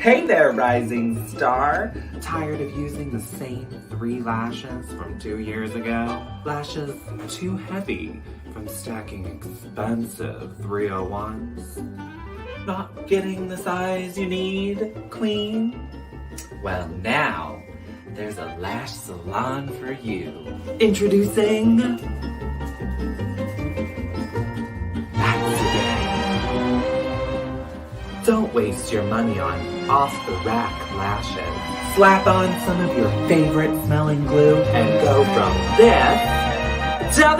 Hey there, rising star! Tired of using the same 3 lashes from 2 years ago? Lashes too heavy from stacking expensive 301s? Not getting the size you need, queen? Well, now there's a lash salon for you. Introducing Don't waste your money on off-the-rack lashes. Slap on some of your favorite smelling glue and go from this to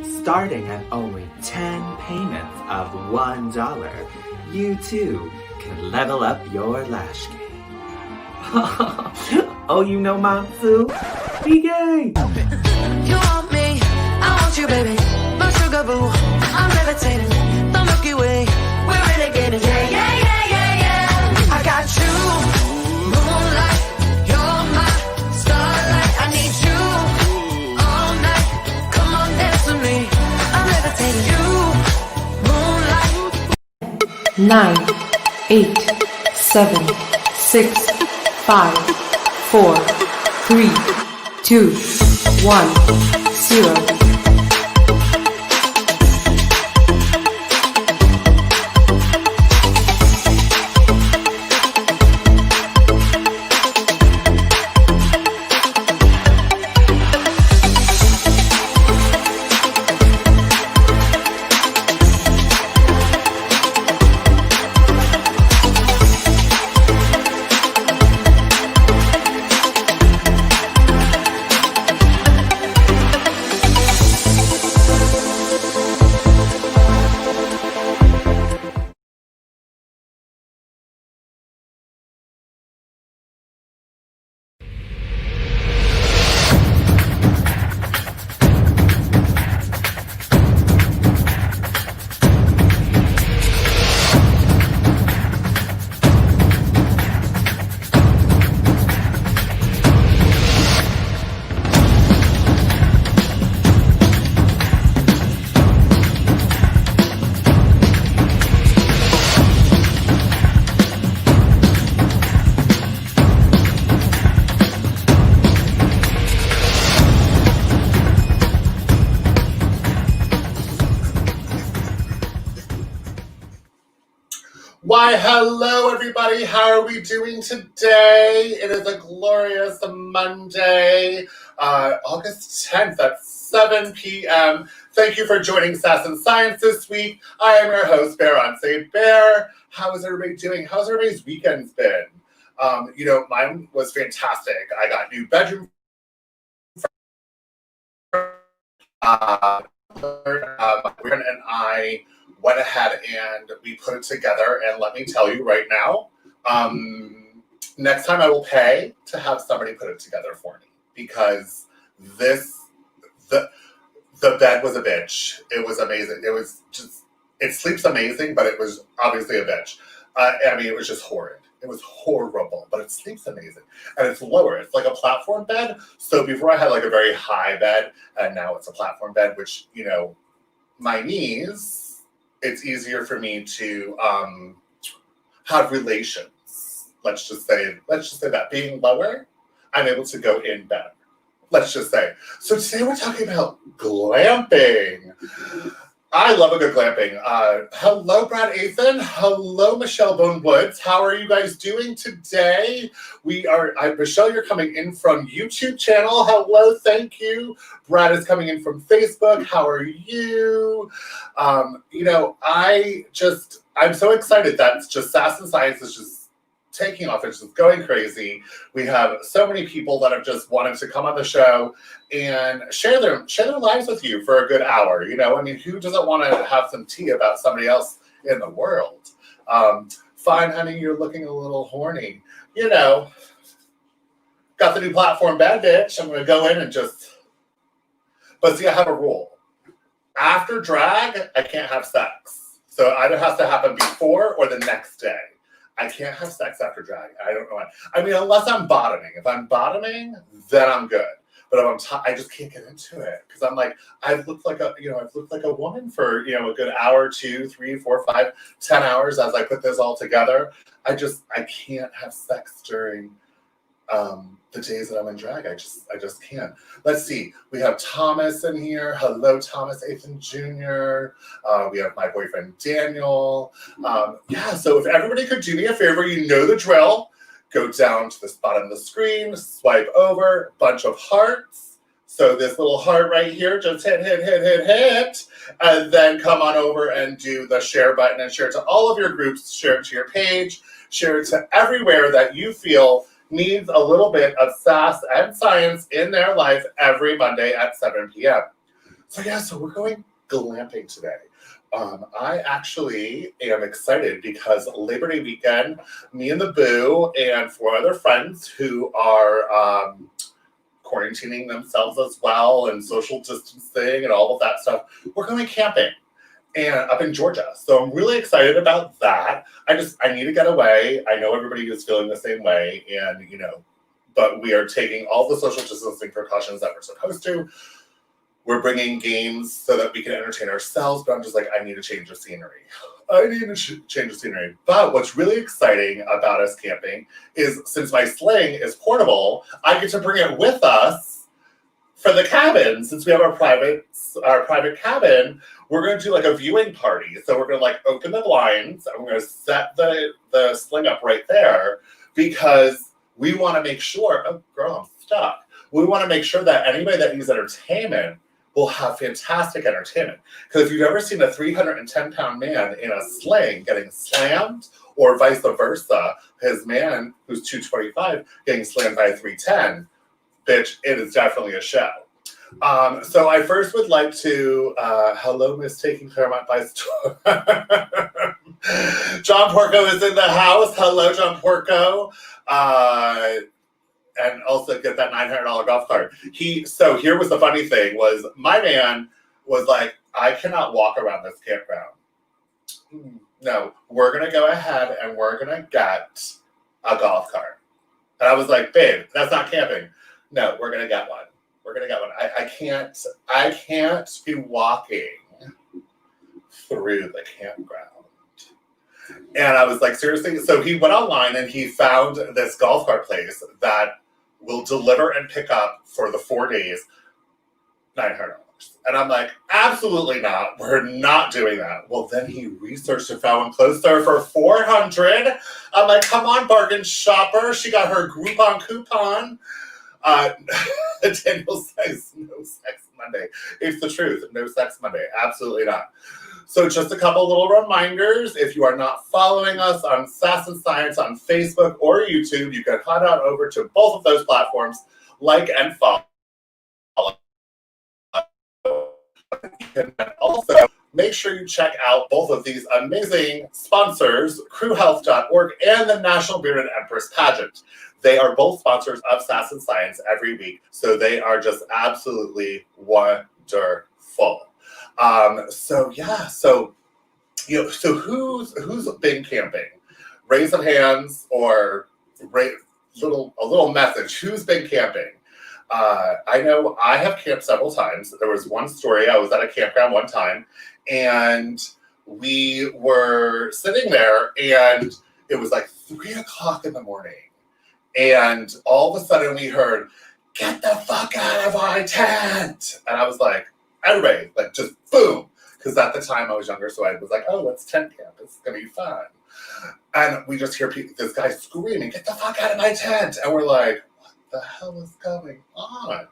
this. Starting at only 10 payments of $1, you too can level up your lash game. Oh, you know Matsu? Be gay! You want me, I want you, baby. My sugar boo, I'm levitating. The Milky Way, we're renegading. Yeah, yeah, yeah, yeah, yeah. I got you, moonlight. You're my starlight. I need you all night. Come on, dance with me. I'm levitating. You, moonlight. 9, 8, 7, 6, 5, 4, 3, 2, 1, 0. Why, hello everybody, how are we doing today? It is a glorious Monday, August 10th at 7 p.m. Thank you for joining Sass and Science this week. I am your host, Bearance Bear. How is everybody doing? How's everybody's weekends been? Mine was fantastic. I got new bedroom. My boyfriend and I went ahead and we put it together, and let me tell you right now, next time I will pay to have somebody put it together for me, because the bed was a bitch. It was amazing. It sleeps amazing, but it was obviously a bitch. It was just horrid. It was horrible, but it sleeps amazing. And it's lower. It's like a platform bed. So before I had like a very high bed, and now it's a platform bed, which, my knees, it's easier for me to have relations. Let's just say that being lower, I'm able to go in better. Let's just say. So today we're talking about glamping. I love a good glamping. Hello, Brad Athan. Hello, Michelle Bone Woods. How are you guys doing today? Michelle, you're coming in from YouTube channel. Hello, thank you. Brad is coming in from Facebook. How are you? I'm so excited that just Sass and Science is just taking off. It's just going crazy. We have so many people that have just wanted to come on the show and share their lives with you for a good hour. Who doesn't want to have some tea about somebody else in the world? Fine, honey, you're looking a little horny. Got the new platform bed, bitch. I'm going to go in and but see, I have a rule. After drag, I can't have sex. So it either has to happen before or the next day. I can't have sex after drag. I don't know why. Unless I'm bottoming. If I'm bottoming, then I'm good. but I just can't get into it because I'm like, I've looked like a woman for, a good hour, 2, 3, 4, 5, 10 hours as I put this all together. I can't have sex during the days that I'm in drag. I just can't. Let's see. We have Thomas in here. Hello, Thomas Athan Jr. We have my boyfriend Daniel. So if everybody could do me a favor, you know the drill. Go down to the bottom of the screen, swipe over, bunch of hearts. So this little heart right here, just hit, and then come on over and do the share button and share it to all of your groups, share it to your page, share it to everywhere that you feel needs a little bit of sass and science in their life every Monday at 7 p.m. So we're going glamping today. I actually am excited because Labor Day weekend, me and the Boo and 4 other friends who are quarantining themselves as well and social distancing and all of that stuff, we're going camping and up in Georgia. So I'm really excited about that. I need to get away. I know everybody is feeling the same way, and but we are taking all the social distancing precautions that we're supposed to. We're bringing games so that we can entertain ourselves, but I'm just like, I need to change the scenery. But what's really exciting about us camping is since my sling is portable, I get to bring it with us for the cabin. Since we have our private cabin, we're going to do like a viewing party. So we're going to like open the blinds and we're going to set the sling up right there because we want to make sure, oh girl, I'm stuck. We want to make sure that anybody that needs entertainment will have fantastic entertainment. Because if you've ever seen a 310-pound man in a sling getting slammed, or vice versa, his man who's 225 getting slammed by a 310, bitch, it is definitely a show. So I first would like to, hello, Miss Taking Claremont by Storm. John Porco is in the house. Hello, John Porco. And also get that $900 golf cart. So here was the funny thing was my man was like, I cannot walk around this campground. No, we're going to go ahead and we're going to get a golf cart. And I was like, babe, that's not camping. No, we're going to get one. We're going to get one. I can't be walking through the campground. And I was like, seriously? So he went online and he found this golf cart place that will deliver and pick up for the 4 days, $900. And I'm like, absolutely not. We're not doing that. Well, then he researched and found one closer for $400. I'm like, come on, bargain shopper. She got her Groupon coupon. Daniel says, no sex Monday. It's the truth. No sex Monday. Absolutely not. So just a couple little reminders. If you are not following us on Sass and Science on Facebook or YouTube, you can head on over to both of those platforms, like and follow. And also, make sure you check out both of these amazing sponsors, crewhealth.org and the National Bearded Empress Pageant. They are both sponsors of Sass and Science every week, so they are just absolutely wonderful. So who's been camping? Raise of hands or a little message. Who's been camping? I know I have camped several times. There was one story. I was at a campground one time, and we were sitting there, and it was like 3:00 in the morning, and all of a sudden we heard, "Get the fuck out of my tent!" And I was like, everybody, like just boom. Because at the time I was younger, so I was like, oh, let's tent camp. It's going to be fun. And we just hear this guy screaming, "Get the fuck out of my tent." And we're like, what the hell is going on?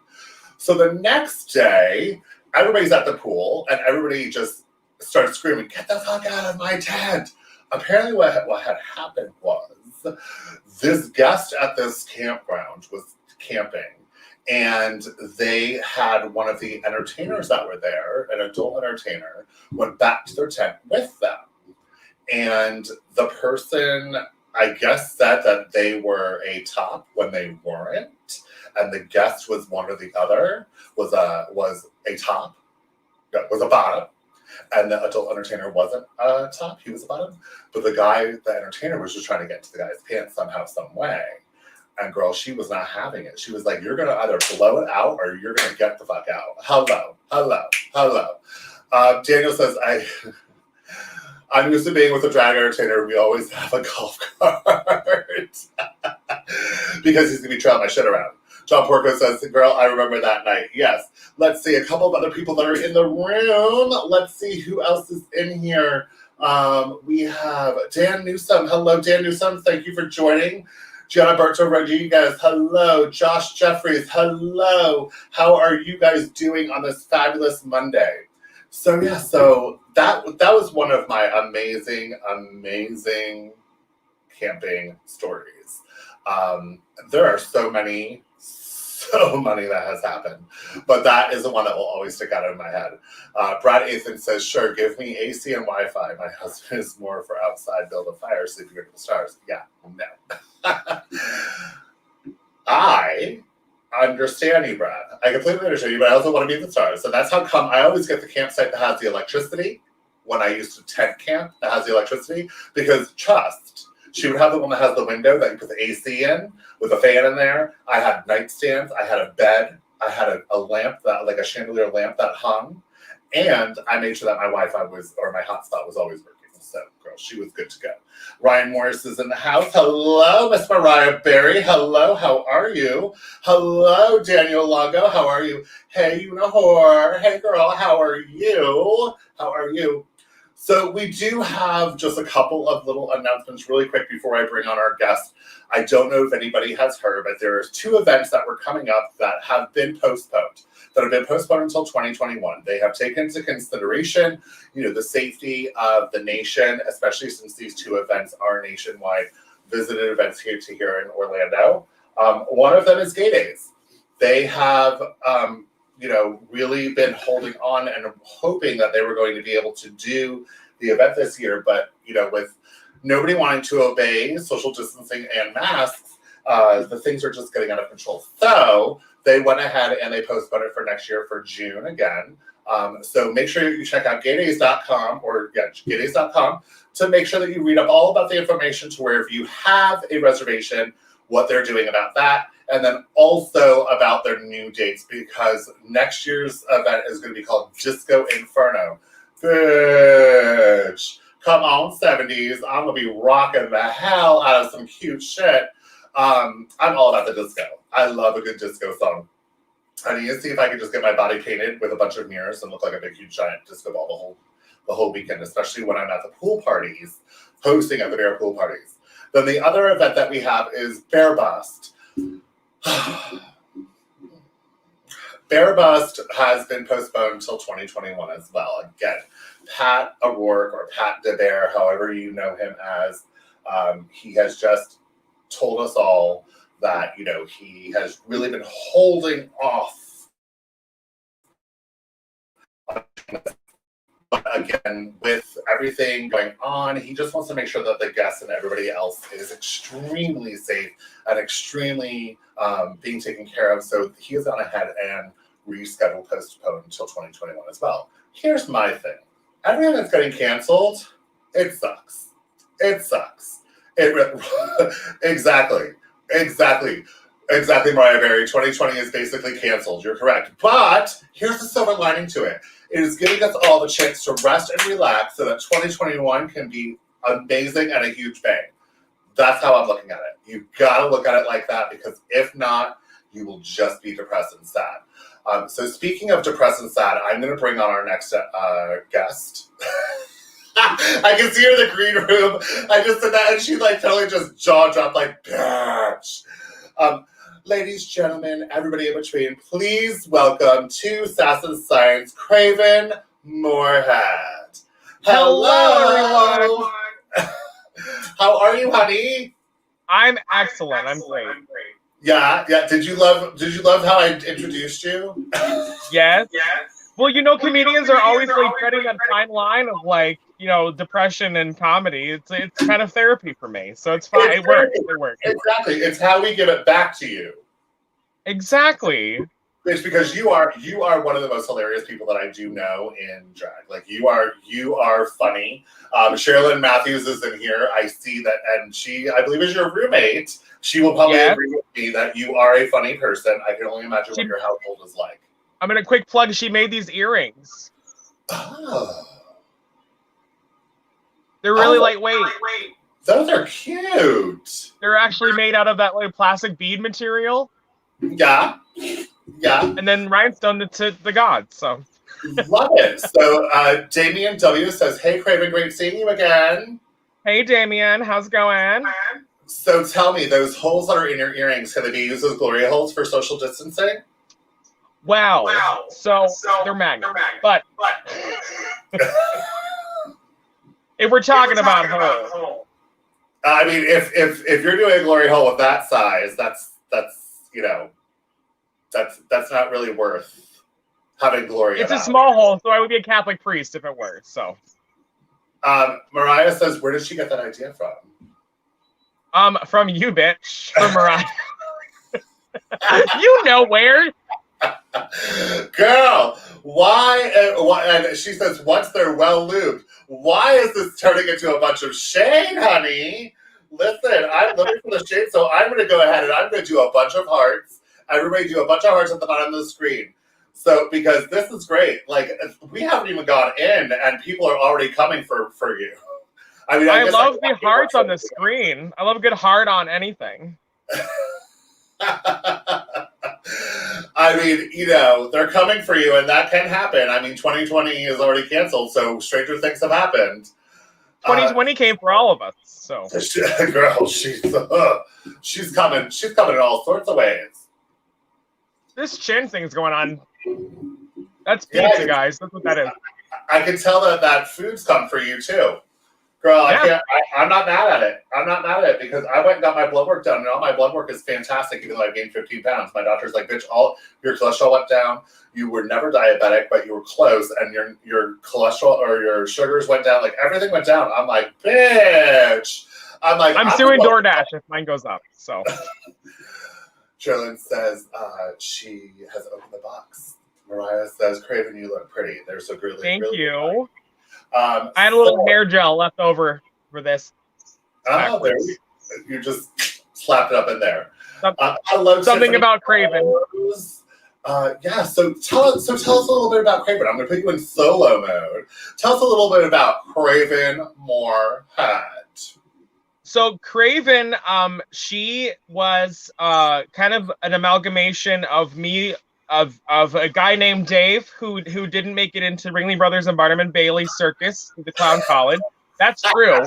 So the next day, everybody's at the pool, and everybody just started screaming, "Get the fuck out of my tent." Apparently what had happened was this guest at this campground was camping. And they had one of the entertainers that were there, an adult entertainer, went back to their tent with them. And the person, I guess, said that they were a top when they weren't. And the guest was one or the other, was a top, no, was a bottom. And the adult entertainer wasn't a top, he was a bottom. But the entertainer was just trying to get to the guy's pants somehow, some way. And girl, she was not having it. She was like, you're going to either blow it out or you're going to get the fuck out. Hello, hello, hello. Daniel says, I'm used to being with a drag entertainer. We always have a golf cart. Because he's going to be trailing my shit around. John Porco says, girl, I remember that night. Yes. Let's see. A couple of other people that are in the room. Let's see who else is in here. We have Dan Newsom. Hello, Dan Newsom. Thank you for joining. Gianna Berto Rodriguez, hello. Josh Jeffries, hello. How are you guys doing on this fabulous Monday? So yeah, so that was one of my amazing camping stories. There are so many that has happened, but that is the one that will always stick out in my head. Brad Athan says, sure, give me AC and Wi-Fi. My husband is more for outside, build a fire, sleeping under the stars. Yeah, no. I understand you, Brad. I completely understand you, but I also want to be in the stars. So that's how come I always get the campsite that has the electricity when I used to tent camp that has the electricity, because trust, she would have the one that has the window that you put the AC in with a fan in there. I had nightstands. I had a bed. I had a lamp, that like a chandelier lamp that hung. And I made sure that my Wi-Fi was, or my hotspot was always working. So, girl, she was good to go. Ryan Morris is in the house. Hello, Miss Mariah Berry. Hello, how are you? Hello, Daniel Longo. How are you? Hey, you know whore. Hey, girl, how are you? How are you? So we do have just a couple of little announcements really quick before I bring on our guest. I don't know if anybody has heard, but there's 2 events that were coming up that have been postponed until 2021. They have taken into consideration, the safety of the nation, especially since these 2 events are nationwide visited events here in Orlando. One of them is Gay Days. They have, really been holding on and hoping that they were going to be able to do the event this year, but, with nobody wanting to obey social distancing and masks, the things are just getting out of control. So they went ahead and they postponed it for next year for June again. So make sure you check out gaydays.com gaydays.com to make sure that you read up all about the information to where if you have a reservation, what they're doing about that, and then also about their new dates, because next year's event is going to be called Disco Inferno. Bitch. Come on, 70s. I'm going to be rocking the hell out of some cute shit. I'm all about the disco. I love a good disco song. I need to see if I can just get my body painted with a bunch of mirrors and look like a big, huge, giant disco ball the whole weekend, especially when I'm at the pool parties, hosting at the bear pool parties. Then the other event that we have is Bear Bust. Bear Bust has been postponed until 2021 as well. Again, Pat O'Rourke or Pat DeBear, however you know him as, he has just told us all that, he has really been holding off. But again, with everything going on, he just wants to make sure that the guests and everybody else is extremely safe and extremely being taken care of. So he has gone ahead and rescheduled, postponed until 2021 as well. Here's my thing. Everything that's getting canceled, it sucks. It sucks. Exactly, Mariah Berry. 2020 is basically canceled. You're correct. But here's the silver lining to it. It is giving us all the chance to rest and relax so that 2021 can be amazing and a huge bang. That's how I'm looking at it. You've got to look at it like that, because if not, you will just be depressed and sad. So speaking of depressed and sad, I'm going to bring on our next guest. I can see her in the green room. I just said that, and she totally just jaw dropped bitch. Ladies, gentlemen, everybody in between, please welcome to Sass and Science, Kraven Moorehead. Hello, everyone. How are you, honey? I'm excellent. I'm great. Yeah. Did you love how I introduced you? Yes. Well, comedians are always treading that fine line of depression and comedy. It's kind of therapy for me, so it's fine. It works. Exactly. It's how we give it back to you. Exactly. It's because you are one of the most hilarious people that I do know in drag. Like you are funny. Sherilyn Matthews is in here. I see that, and she, I believe, is your roommate. She will probably agree with me that you are a funny person. I can only imagine what your household is like. I'm gonna quick plug. She made these earrings. Oh. They're really lightweight. Those are cute. They're actually made out of that like plastic bead material. Yeah. And then rhinestone to the gods. So love it. So Damien W says, "Hey Kraven, great seeing you again." Hey Damien, how's it going? So tell me, those holes that are in your earrings, can they be used as glory holes for social distancing? Wow. So they're magnets. But if we're talking about hole. I mean, if you're doing a glory hole of that size, that's you know, that's not really worth having glory. It's a small hole, so I would be a Catholic priest if it were. So, Mariah says, "Where did she get that idea from?" From you, bitch. From Mariah. You know where. Girl, why? And she says, "Once they're well lubed, why is this turning into a bunch of shade, honey?" Listen, I'm looking for the shade, so I'm going to go ahead and I'm going to do a bunch of hearts. Everybody do a bunch of hearts at the bottom of the screen. So, because this is great. Like, we haven't even gone in, and people are already coming for you. I mean, I love the hearts on the screen. I love a good heart on anything. I mean, you know, they're coming for you, and that can happen. I mean, 2020 is already canceled, so stranger things have happened. 2020 came for all of us. So, girl, she's coming. She's coming in all sorts of ways. This chin thing's going on. That's pizza, guys. That's what that is. I can tell that food's come for you too. Girl, I'm not mad at it. I'm not mad at it because I went and got my blood work done, and all my blood work is fantastic, even though I gained 15 pounds. My doctor's like, "Bitch, all your cholesterol went down. You were never diabetic, but you were close, and your cholesterol or your sugars went down. Like everything went down." I'm like, "Bitch." I'm suing DoorDash if mine goes up. So, Sherilyn says she has opened the box. Mariah says, "Kraven, you look pretty. They're so girly." Thank really you. I had a little hair gel left over for this. Oh, there you just slapped it up in there. I love something about Kraven. Yeah, so tell us a little bit about Kraven. I'm going to put you in solo mode. Tell us a little bit about Kraven Moorehead. So Kraven, she was kind of an amalgamation of me. Of a guy named Dave who didn't make it into Ringling Brothers and Barnum & Bailey Circus, the clown college. That's true.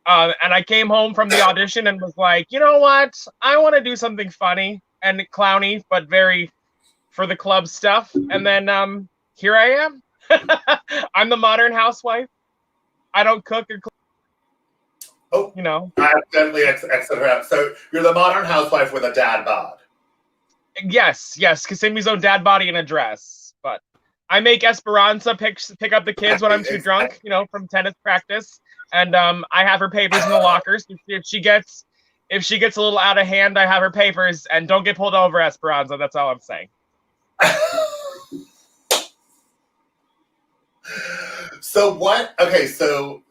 And I came home from the audition and was like, you know what? I want to do something funny and clowny, but very for the club stuff. And then here I am. I'm the modern housewife. I don't cook or clean. Oh, you know. I accidentally exited her out. So you're the modern housewife with a dad bod. Yes, Kasimi's own dad body in a dress. But I make Esperanza pick up the kids when I'm too drunk, you know, from tennis practice. And I have her papers in the lockers. If she gets a little out of hand, I have her papers. And don't get pulled over, Esperanza. That's all I'm saying. So what? Okay, so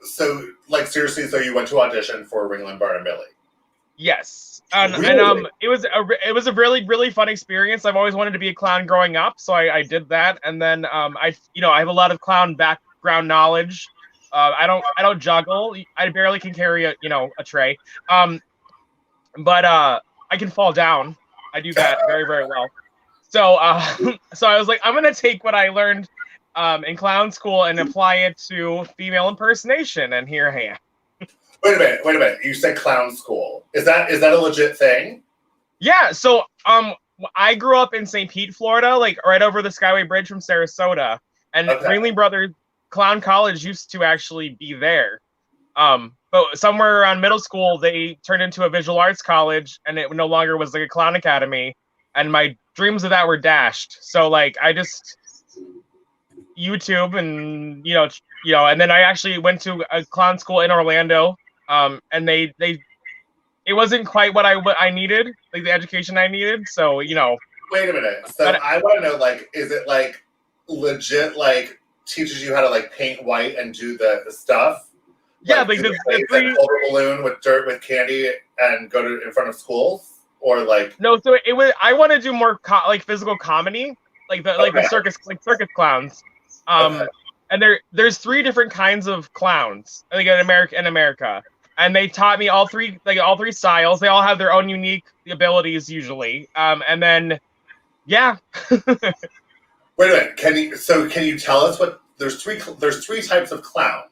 like seriously, so you went to audition for Ringling Barnum Bailey? Yes. And it was a really, really fun experience. I've always wanted to be a clown growing up, so I did that. And then I have a lot of clown background knowledge. I don't juggle. I barely can carry a tray. But I can fall down. I do that very, very well. So so I was like, I'm gonna take what I learned in clown school and apply it to female impersonation, and here I am. Wait a minute. You said clown school. Is that a legit thing? Yeah. So I grew up in St. Pete, Florida, like right over the Skyway Bridge from Sarasota, and Ringling Brothers Clown College used to actually be there. But somewhere around middle school, they turned into a visual arts college, and it no longer was like a clown academy. And my dreams of that were dashed. So like I just YouTube and and then I actually went to a clown school in Orlando. And it wasn't quite what I needed, like the education I needed. So, Wait a minute. So But- I want to know, like, is it like legit? Like, teaches you how to like paint white and do the stuff? Yeah, like like do the they three. hold a balloon with dirt with candy and go to in front of schools, or like No, so it was. I want to do more like physical comedy, like the Okay. circus clowns. Okay. And there's three different kinds of clowns, I think, in America, and they taught me all three styles. They all have their own unique abilities usually. And then yeah, wait a minute. Can you tell us what there's three types of clowns?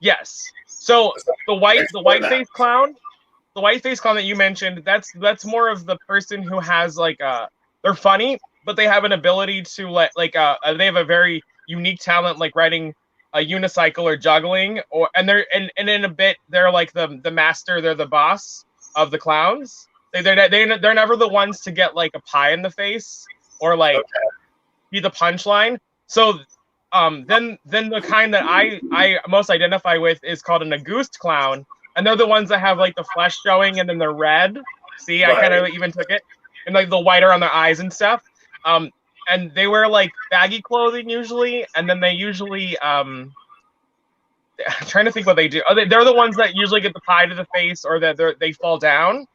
yes. So the white Explain that. face clown, the white face clown that you mentioned, that's more of the person who has like they're funny, but they have an ability to they have a very unique talent like riding a unicycle or juggling, and in a bit they're like the master, they're the boss of the clowns. They're never the ones to get like a pie in the face or like be the punchline. So then the kind that I most identify with is called an Auguste clown, and they're the ones that have like the flesh showing and then they're red. See, I kind of even took it, and like the white around their eyes and stuff. And they wear like baggy clothing usually, and then they usually I'm trying to think what they do. Oh, they're the ones that usually get the pie to the face or that they fall down.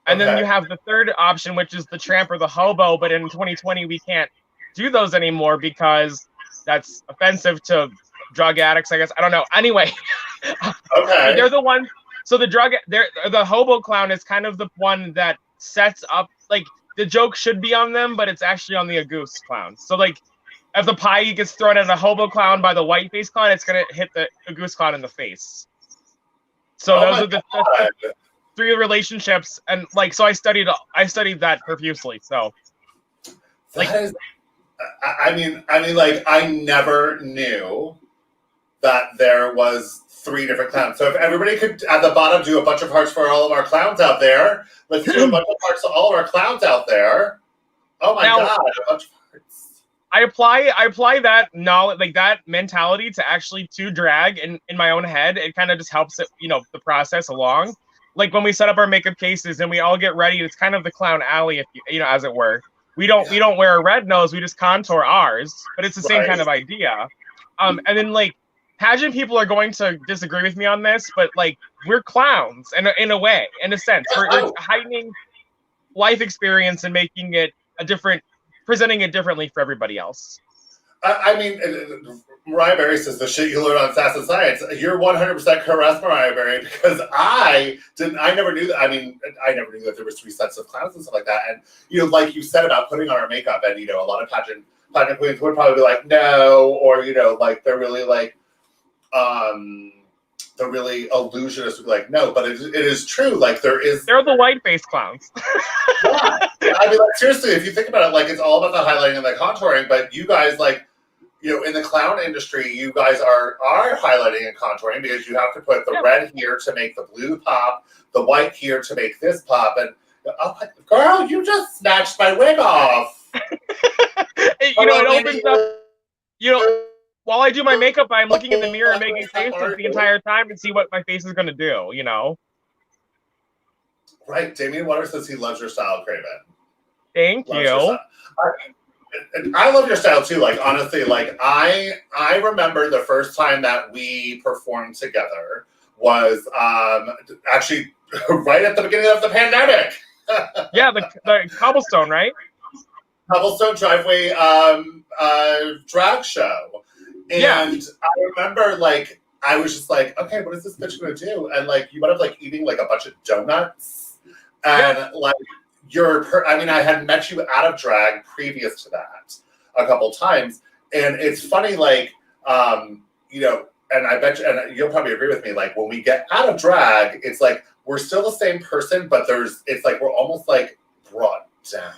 And then Okay. you have the third option, which is the tramp or the hobo. But in 2020, we can't do those anymore because that's offensive to drug addicts, I guess. I don't know. Anyway, Okay. they're the ones. So the hobo clown is kind of the one that sets up, like, the joke should be on them, but it's actually on the Auguste clown. So like, if the pie gets thrown at a hobo clown by the white face clown, it's gonna hit the Auguste clown in the face. So those are the three relationships, and like, so I studied that profusely. So like, That is, I mean, like, I never knew that there was three different clowns. So if everybody could, at the bottom, do a bunch of hearts for all of our clowns out there. Let's do a bunch of hearts to all of our clowns out there. Oh my God, a bunch of hearts. I apply that knowledge, like that mentality, to actually to drag in my own head. It kind of just helps it, the process along. Like when we set up our makeup cases and we all get ready, it's kind of the clown alley, if as it were. We don't wear a red nose, we just contour ours, but it's the same kind of idea. And then like pageant people are going to disagree with me on this, but like we're clowns in a way, in a sense. We're heightening life experience and making it presenting it differently for everybody else. I mean, Mariah Berry says the shit you learn on Sass and Science. You're 100% correct, Mariah Berry, because I never knew that. I mean, I never knew that there was three sets of clowns and stuff like that. And like you said about putting on our makeup, and a lot of pageant queens would probably be like, no, or like they're really like, the really illusionists would be like, no, but it is true. Like they're the white face clowns. Yeah. I mean, like, seriously, if you think about it, like it's all about the highlighting and the contouring, but you guys, like, in the clown industry, you guys are highlighting and contouring because you have to put the red here to make the blue pop, the white here to make this pop, and girl, you just snatched my wig off. It opens up. While I do my makeup, I'm looking in the mirror and making faces the entire time to see what my face is going to do. Right. Damian Water says he loves your style, Kraven. Thank you. I love your style too. Like, honestly, like I remember the first time that we performed together was actually right at the beginning of the pandemic. Yeah, the cobblestone, right? Cobblestone driveway drag show. And I remember, like, I was just like, okay, what is this bitch gonna do? And like, you went up like eating like a bunch of donuts, and like I had met you out of drag previous to that a couple times, and it's funny, like, and I bet you, and you'll probably agree with me, like when we get out of drag, it's like we're still the same person, but it's like we're almost like brought down.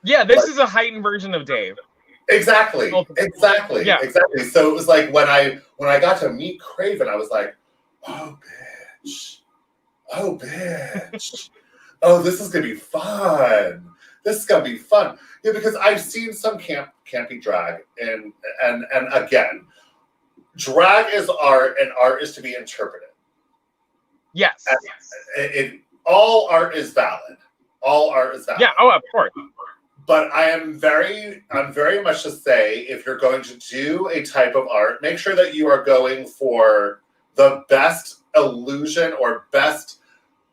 Yeah, this is a heightened version of Dave. Exactly. Yeah. Exactly. So it was like when I got to meet Kraven, I was like, oh bitch. Oh, this is gonna be fun. Yeah, because I've seen some campy drag, and again, drag is art, and art is to be interpreted. Yes. All art is valid. Yeah. Oh, of course. But I'm very much to say, if you're going to do a type of art, make sure that you are going for the best illusion or best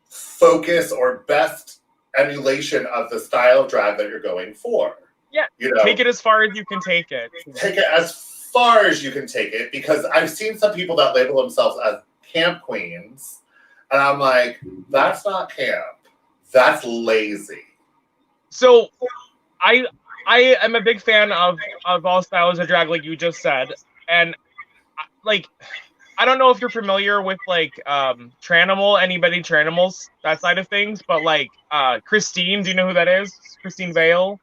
focus or best emulation of the style of drag that you're going for. Yeah, take it as far as you can take it. Take it as far as you can take it, because I've seen some people that label themselves as camp queens, and I'm like, that's not camp. That's lazy. So I am a big fan of all styles of drag, like you just said, and like I don't know if you're familiar with like Tranimal, anybody Tranimals, that side of things, but like Christine, do you know who that is? Christine Vale.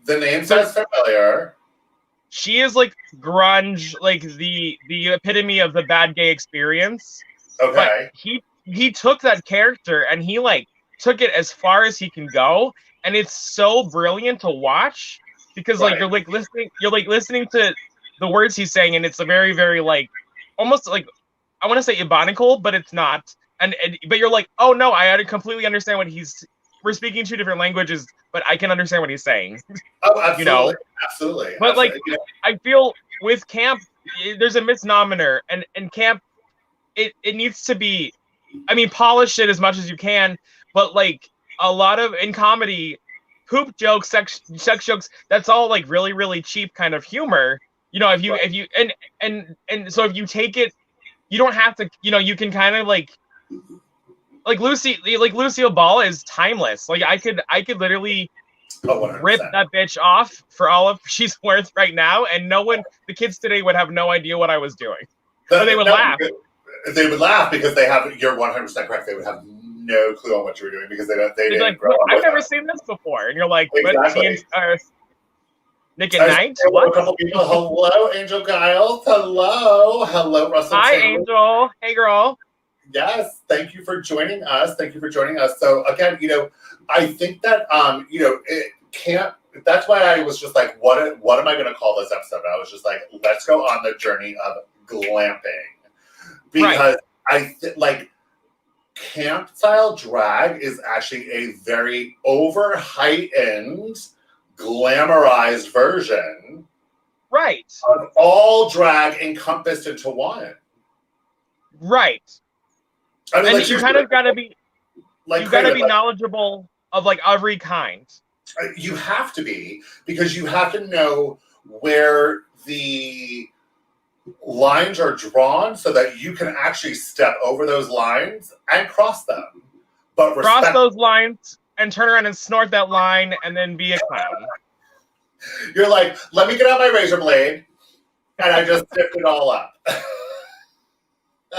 The name sounds familiar. She is like grunge, like the epitome of the bad gay experience. Okay. But he took that character and he like took it as far as he can go, and it's so brilliant to watch because like you're like listening to the words he's saying, and it's a very, very like almost like I want to say ebonical, but it's not. And but you're like, oh no, I completely understand what we're speaking two different languages, but I can understand what he's saying. Oh, absolutely. You know? Absolutely. But absolutely. like, I feel with camp, there's a misnomer, and camp, it needs to be, I mean, polish it as much as you can, but like a lot of in comedy, poop jokes, sex jokes, that's all like really, really cheap kind of humor. You know, if you and so if you take it, you don't have to, you know, you can kind of like Lucille Ball is timeless. Like I could literally rip that bitch off for all of she's worth right now, and the kids today would have no idea what I was doing. But they would laugh. They would laugh because you're 100% correct. They would have no clue on what you were doing because they didn't like, grow up. I've never seen this before. And you're like, exactly. Nick at Night? What? A couple people. Hello, Angel Giles. Hello, Russell. Hi, Taylor. Angel. Hey, girl. Yes, thank you for joining us. So again, you know, I think that you know, it can't. That's why I was just like, what am I going to call this episode? I was just like, let's go on the journey of glamping, because like camp style drag is actually a very over heightened, glamorized version, right, of all drag encompassed into one. Right. I mean, and like, you kind of gotta be, like, you gotta be knowledgeable of like every kind. You have to be, because you have to know where the lines are drawn so that you can actually step over those lines and cross them. But cross those lines and turn around and snort that line and then be a clown. You're like, let me get out my razor blade, and I just snipped it all up.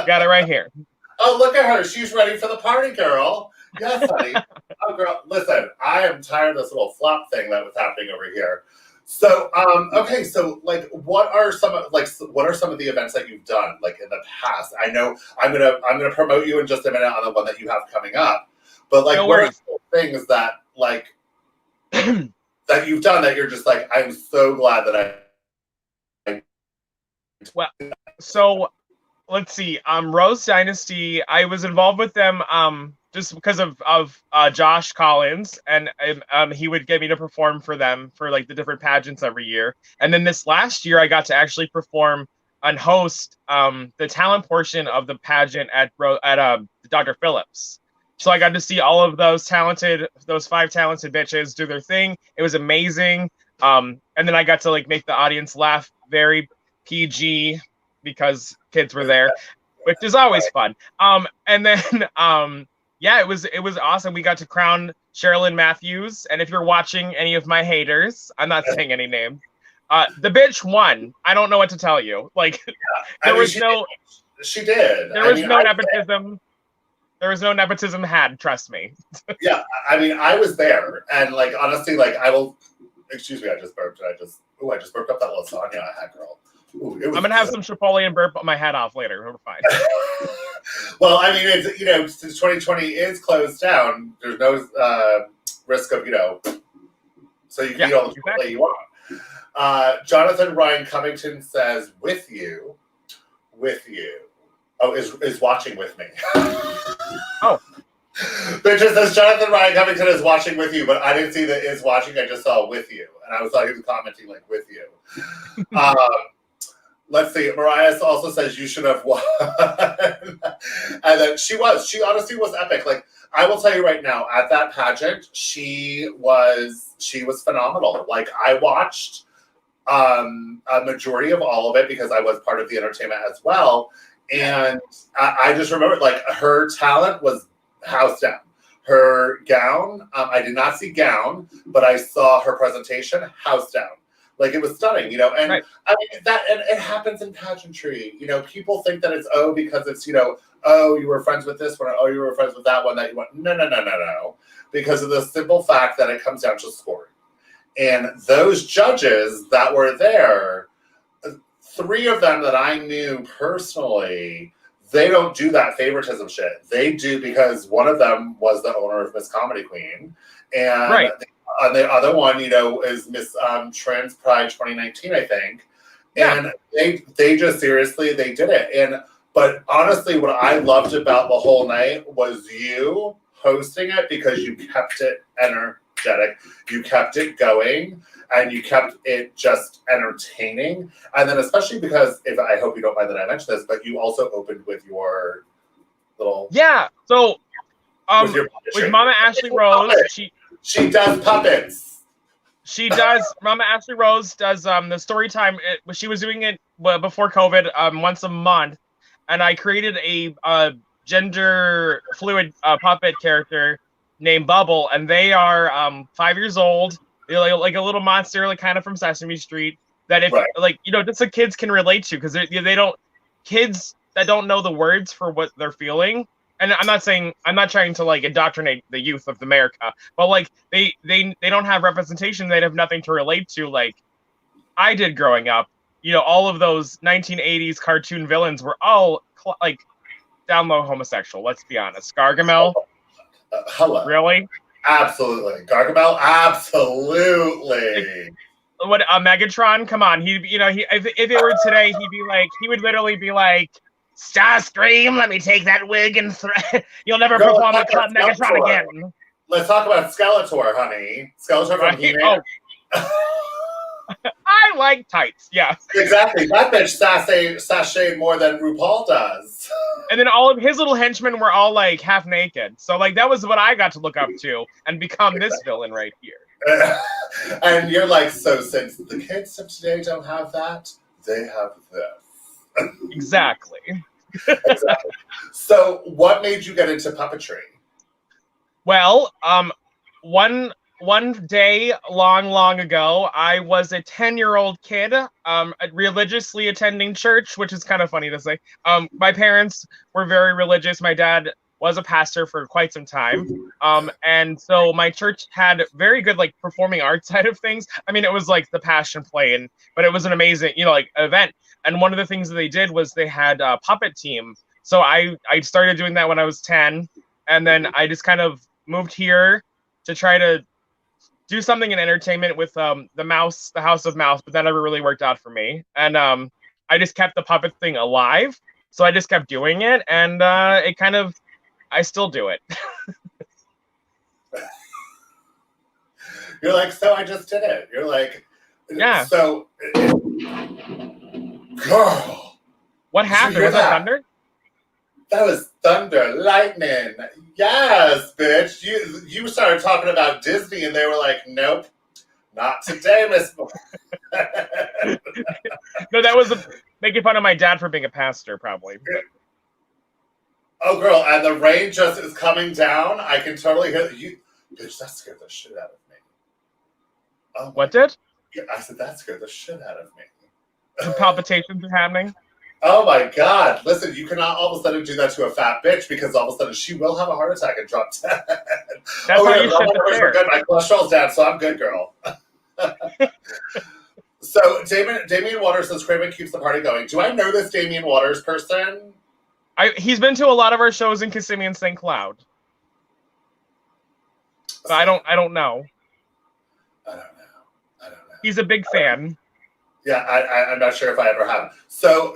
Got it right here. Oh, look at her. She's ready for the party, girl. Yes, honey. Oh, girl. Listen, I am tired of this little flop thing that was happening over here. So, okay. So, like, what are some of the events that you've done, like, in the past? I know I'm gonna promote you in just a minute on the one that you have coming up. But, like, what are some things that, like, that you've done that you're just like, I'm so glad that I. Well, so. Let's see. Rose Dynasty. I was involved with them just because of Josh Collins, and he would get me to perform for them for like the different pageants every year. And then this last year, I got to actually perform and host the talent portion of the pageant at Dr. Phillips. So I got to see all of those 5 talented bitches do their thing. It was amazing. And then I got to like make the audience laugh, very PG, because kids were there, which is always fun. And then yeah, it was awesome. We got to crown Sherilyn Matthews, and if you're watching any of my haters, I'm not saying any names. The bitch won. I don't know what to tell you. Like, she did. There was no nepotism. There was no nepotism had, trust me. Yeah, I mean, I was there, and like honestly, like I will. Excuse me, I just burped. I just burped up that lasagna I had, girl. Ooh, I'm gonna have some Chipotle and burp my head off later. We're fine. Well, I mean, it's, you know, since 2020 is closed down, there's no risk of, you know, so you can eat all the Chipotle you want. Jonathan Ryan Covington says, with you. Oh, is watching with me. Oh, Bitches says Jonathan Ryan Covington is watching with you, but I didn't see that is watching. I just saw with you, and I thought he was commenting like with you. Let's see. Mariah also says you should have won, and then she honestly was epic. Like I will tell you right now, at that pageant, she was phenomenal. Like I watched a majority of all of it because I was part of the entertainment as well, and I just remember like her talent was house down. Her gown, I did not see gown, but I saw her presentation house down. Like it was stunning, and right. I mean that, and it happens in pageantry. People think that it's because it's oh you were friends with this one, or oh you were friends with that one that you went no, because of the simple fact that it comes down to scoring. And those judges that were there, 3 of them that I knew personally. They don't do that favoritism shit. They do because one of them was the owner of Miss Comedy Queen. And right. the other one, is Miss Trans Pride 2019, I think. Yeah. And they just seriously, they did it. But honestly, what I loved about the whole night was you hosting it because you kept it energetic. You kept it going. And you kept it just entertaining. And then especially because, I hope you don't mind that I mentioned this, but you also opened with your little... Yeah, so with Mama Ashley Rose, she does puppets. She does, Mama Ashley Rose does the story time. She was doing it before COVID once a month. And I created a gender fluid puppet character named Bubble. And they are 5 years old. They're like a little monster, like kind of from Sesame Street. That if just the kids can relate to, because they don't kids that don't know the words for what they're feeling. And I'm not trying to like indoctrinate the youth of America, but like they don't have representation. They have nothing to relate to. Like I did growing up. All of those 1980s cartoon villains were all like down low homosexual. Let's be honest. Gargamel. Hello. Really? Absolutely. Gargamel, absolutely. What Megatron? Come on. If it were today, he would literally be like, Starscream, let me take that wig and you'll never perform at Club Megatron again. Let's talk about Skeletor, honey. Skeletor from He-Man. I like tights, yeah. Exactly. That bitch sashayed more than RuPaul does. And then all of his little henchmen were all like half naked. So like that was what I got to look up to and become this villain right here. And you're like, so since the kids of today don't have that, they have this. Exactly. Exactly. So what made you get into puppetry? Well, one day long ago, I was a 10-year-old kid, religiously attending church, which is kind of funny to say. My parents were very religious. My dad was a pastor for quite some time. And so my church had very good like performing arts side of things. I mean, it was like the Passion Play, but it was an amazing, event. And one of the things that they did was they had a puppet team. So I started doing that when I was 10. And then I just kind of moved here to try to do something in entertainment with the House of Mouse, but that never really worked out for me. And I just kept the puppet thing alive. So I just kept doing it. And I still do it. You're like, so I just did it. You're like, yeah. So, girl. What happened? Was that thunder? That was thunder, lightning. Yes, bitch. You started talking about Disney, and they were like, nope, not today, Miss. No, that was making fun of my dad for being a pastor, probably. Oh, girl, and the rain just is coming down. I can totally hear you. Bitch, that scared the shit out of me. Oh, what did? Yeah, I said that scared the shit out of me. The palpitations are happening. Oh my God. Listen, you cannot all of a sudden do that to a fat bitch because all of a sudden she will have a heart attack and drop dead. That's how you should prepare. Good. My cholesterol's down, so I'm good, girl. So Damian Waters says Kraven keeps the party going. Do I know this Damian Waters person? He's been to a lot of our shows in Kissimmee and St. Cloud. But I don't know. I don't know. He's a big fan. Yeah, I'm not sure if I ever have. So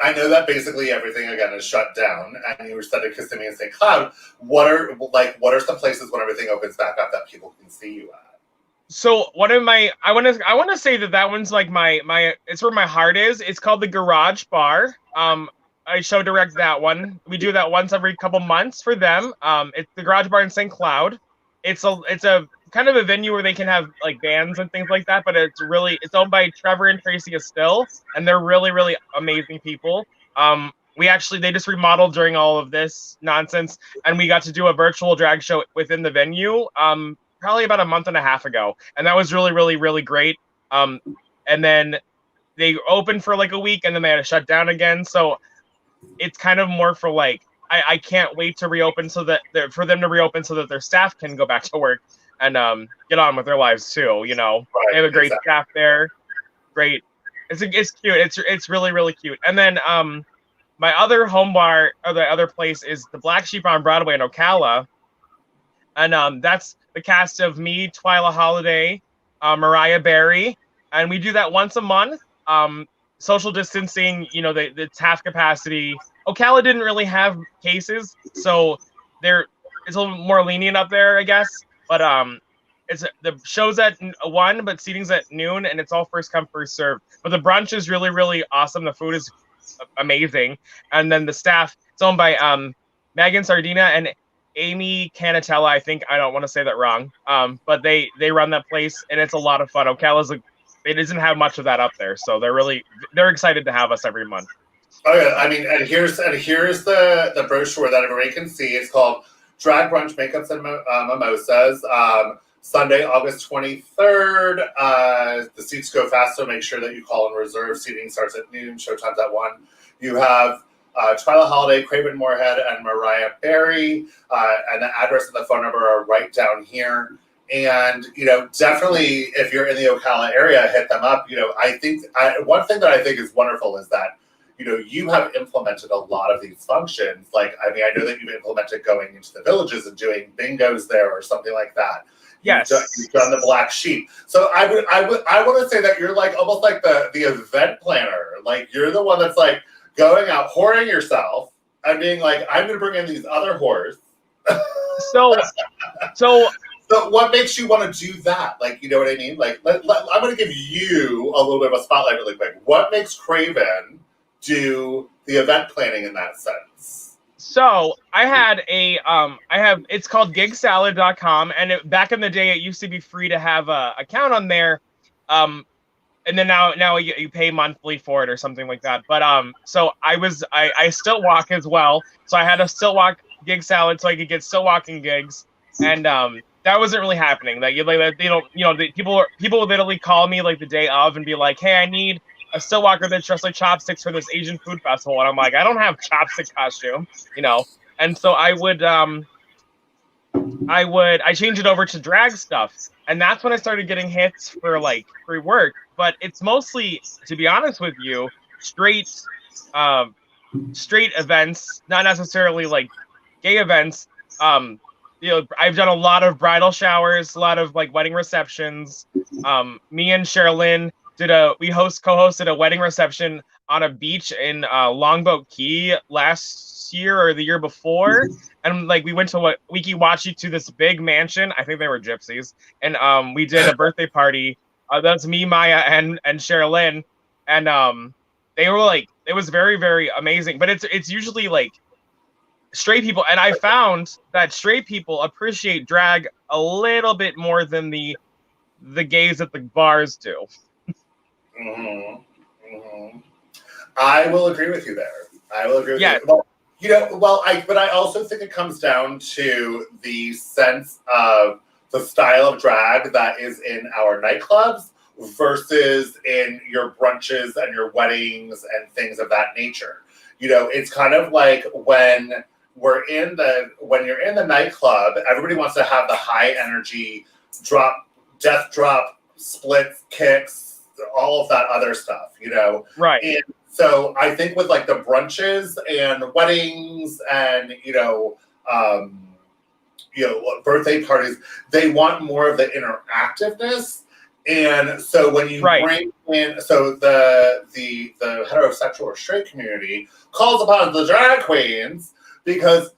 I know that basically everything again is shut down, and you were said to Kissimmee and St. Cloud. What are some places when everything opens back up that people can see you at? So one of my, I want to say that one's like my, it's where my heart is. It's called the Garage Bar. I show direct that one. We do that once every couple months for them. It's the Garage Bar in St. Cloud. It's a kind of a venue where they can have like bands and things like that, but it's owned by Trevor and Tracy Still, and they're really amazing people. They just remodeled during all of this nonsense, and we got to do a virtual drag show within the venue. Probably about a month and a half ago, and that was really great. And then they opened for like a week, and then they had to shut down again. So it's kind of more for like I can't wait to reopen for them to reopen so that their staff can go back to work and get on with their lives too. You know, Right, they have a great exactly. staff there. Great, it's cute. It's really cute. And then my other home bar or the other place is the Black Sheep on Broadway in Ocala. And that's the cast of me, Twyla Holiday, Mariah Berry, and we do that once a month. Social distancing, it's half capacity. Ocala didn't really have cases, so it's a little more lenient up there, I guess. But it's the show's at 1, but seating's at noon, and it's all first come first serve. But the brunch is really awesome. The food is amazing, and then the staff. It's owned by Megan Sardina and Amy Canatella, I think. I don't want to say that wrong. But they run that place, and it's a lot of fun. Ocala's it doesn't have much of that up there, so they're excited to have us every month. Oh yeah, I mean, and here's the brochure that everybody can see. It's called Drag Brunch Makeups and Mimosas. Sunday, August 23rd. The seats go fast, so make sure that you call and reserve. Seating starts at noon. Showtime's at 1. You have Twyla Holiday, Kraven, Moorehead, and Mariah Berry. And the address and the phone number are right down here. And, definitely if you're in the Ocala area, hit them up. I think one thing that I think is wonderful is that, you have implemented a lot of these functions. Like, I mean, I know that you've implemented going into the villages and doing bingos there or something like that. Yes. You've done the Black Sheep. So I want to say that you're like almost like the event planner. Like, you're the one that's like going out, whoring yourself and being like, I'm going to bring in these other whores. So what makes you want to do that? Like, you know what I mean? Like, I'm going to give you a little bit of a spotlight really quick. What makes Kraven do the event planning in that sense? So I had it's called gigsalad.com, and back in the day it used to be free to have a account on there. And then now you pay monthly for it or something like that. But so I still walk as well. So I had a still walk gig salad so I could get still walking gigs. And that wasn't really happening. Like, people would literally call me like the day of and be like, "Hey, I need a still walker that's dressed like chopsticks for this Asian food festival," and I'm like, I don't have chopstick costume, And so I change it over to drag stuff, and that's when I started getting hits for like free work. But it's mostly, to be honest with you, straight events, not necessarily like gay events. I've done a lot of bridal showers, a lot of like wedding receptions. Me and Sherilyn co-hosted a wedding reception on a beach in Longboat Key last year or the year before, and like we went to Wikiwachi to this big mansion. I think they were gypsies, and we did a birthday party. That's me, Maya, and Sherilyn, and they were like, it was very amazing. But it's usually like straight people, and I found that straight people appreciate drag a little bit more than the gays at the bars do. Mm-hmm. Mm-hmm. I will agree with you there. I will agree with you. Well, but I also think it comes down to the sense of the style of drag that is in our nightclubs versus in your brunches and your weddings and things of that nature. It's kind of like when you're in the nightclub, everybody wants to have the high energy death drop, splits, kicks, all of that other stuff, Right. And so I think with like the brunches and weddings and, birthday parties, they want more of the interactiveness. And so when you Right. bring in, so the heterosexual or straight community calls upon the drag queens because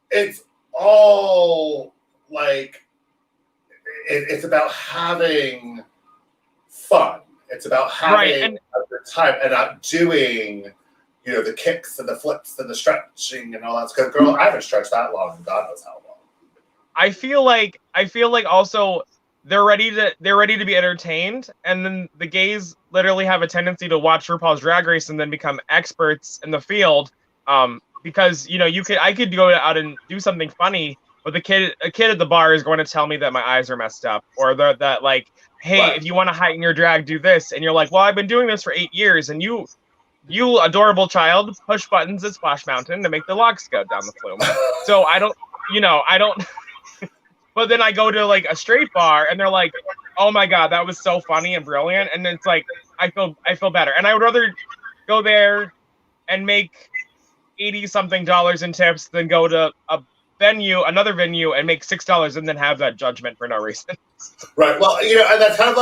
it's all like it's about having fun. It's about Right, having and a good time and not doing, the kicks and the flips and the stretching and all that. Because girl, I haven't stretched that long in God knows how long. I feel like also they're ready to be entertained, and then the gays literally have a tendency to watch RuPaul's Drag Race and then become experts in the field. Because I could go out and do something funny, but a kid at the bar is going to tell me that my eyes are messed up, or that like, hey, Right. if you want to heighten your drag, do this, and you're like, well, I've been doing this for 8 years, and you adorable child, push buttons at Splash Mountain to make the logs go down the flume. So I don't. But then I go to like a straight bar and they're like, "Oh my god, that was so funny and brilliant," and it's like I feel better, and I would rather go there and make $80-something in tips than go to another venue, and make $6 and then have that judgment for no reason. Right. Well, and that's kind of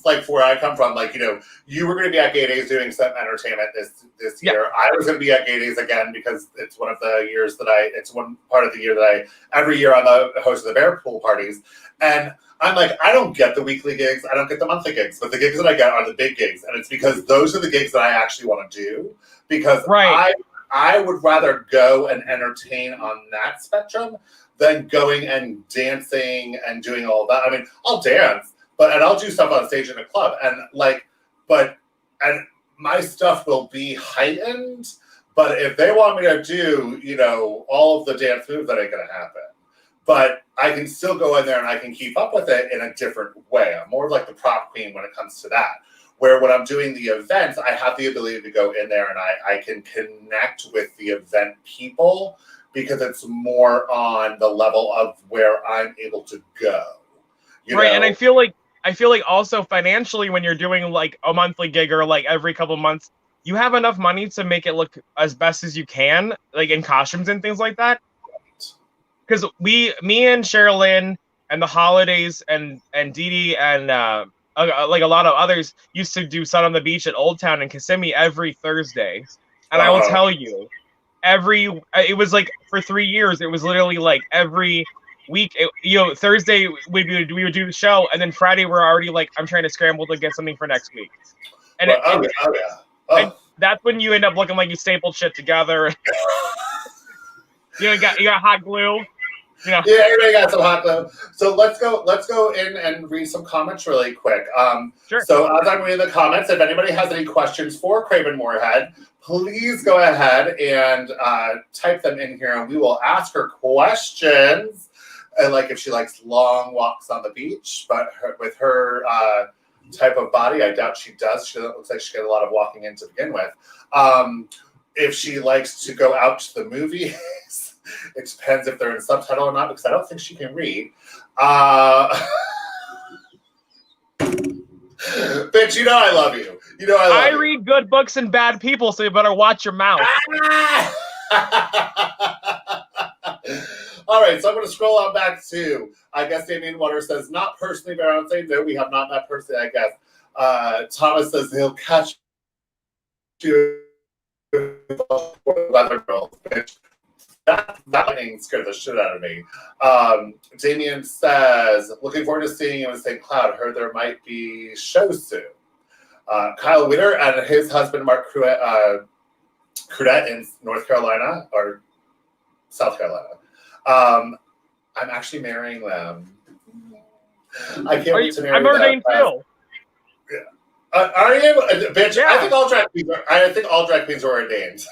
like where I come from. Like, you were going to be at Gay Days doing some entertainment this year. I was going to be at Gay Days again because it's one of the years it's one part of the year that every year I'm the host of the bear pool parties. And I'm like, I don't get the weekly gigs. I don't get the monthly gigs, but the gigs that I get are the big gigs. And it's because those are the gigs that I actually want to do because Right. I would rather go and entertain on that spectrum than going and dancing and doing all that. I mean, I'll dance, and I'll do stuff on stage in a club, and my stuff will be heightened. But if they want me to do, all of the dance moves, that ain't gonna happen. But I can still go in there and I can keep up with it in a different way. I'm more like the prop queen when it comes to that. Where when I'm doing the events, I have the ability to go in there and I can connect with the event people because it's more on the level of where I'm able to go. Right, and I feel like also financially when you're doing like a monthly gig or like every couple months, you have enough money to make it look as best as you can, like in costumes and things like that. Because me and Sherilyn and the Holidays and Dee Dee and like a lot of others used to do Sun on the Beach at Old Town in Kissimmee every Thursday, and I will tell you, it was like for 3 years, it was literally like every week. Thursday we would do the show, and then Friday we're already like, I'm trying to scramble to get something for next week, and and that's when you end up looking like you stapled shit together. you got hot glue. Yeah, everybody got some hot glue. So let's go in and read some comments really quick. Sure. So as I'm reading the comments, if anybody has any questions for Kraven Moorehead, please go ahead and type them in here, and we will ask her questions. And like if she likes long walks on the beach, but with her type of body, I doubt she does. She doesn't look like she got a lot of walking in to begin with. If she likes to go out to the movies. It depends if they're in subtitle or not, because I don't think she can read. Bitch, I love you. I read good books and bad people, so you better watch your mouth. All right, so I'm going to scroll on back to, I guess Damien Water says, not personally, but I don't say no, we have not met personally, I guess. Thomas says he'll catch you leather girls, bitch. That lightning scared the shit out of me. Damien says, looking forward to seeing you in St. Cloud. Heard there might be shows soon. Kyle Witter and his husband, Mark Crudette in North Carolina or South Carolina. I'm actually marrying them. I can't wait to marry them. I'm ordained too. Are you? Bitch, Yeah. I think all drag queens are ordained.